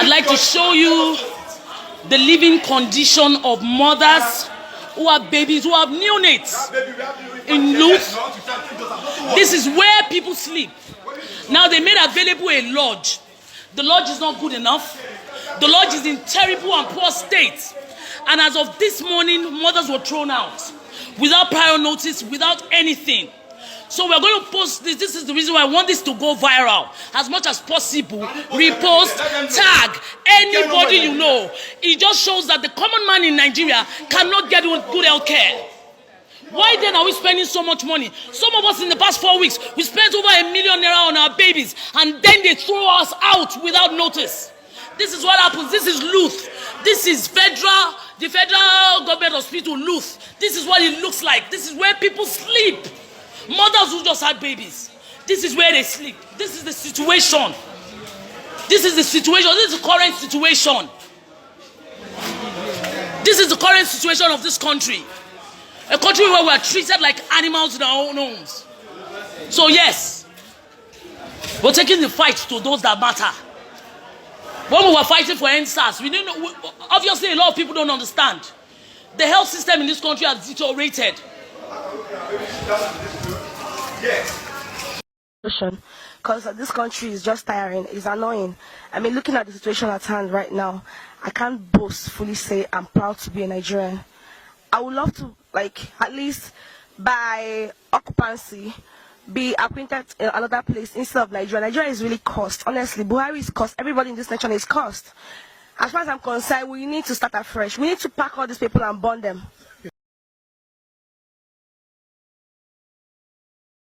I'd like to show you the living condition of mothers who have babies, who have neonates in LUTH. This is where people sleep. Now they made available a lodge. The lodge is not good enough. The lodge is in terrible and poor state. And as of this morning, mothers were thrown out without prior notice, without anything. So we're going to post this. This is the reason why I want this to go viral as much as possible. Repost, tag anybody you know. It just shows that the common man in Nigeria cannot get good health care. Why then are we spending so much money? Some of us in the past 4 weeks, we spent over ₦1 million on our babies, and then they throw us out without notice. This is what happens. This is LUTH. This is the federal government hospital, LUTH. This is what it looks like. This is where people sleep. Mothers who just had babies. This is where they sleep. This is the situation. This is the situation. This is the current situation. This is the current situation of this country. A country where we are treated like animals in our own homes. So yes, we're taking the fight to those that matter. When we were fighting for NSAS, we didn't know, obviously a lot of people don't understand. The health system in this country has deteriorated. Because this country is just tiring, it's annoying. I mean, looking at the situation at hand right now, I can't boastfully say I'm proud to be a Nigerian. I would love to, like, at least by occupancy, be appointed in another place instead of Nigeria. Nigeria is really cost. Honestly, Buhari is cost. Everybody in this nation is cost. As far as I'm concerned, we need to start afresh. We need to pack all these people and burn them.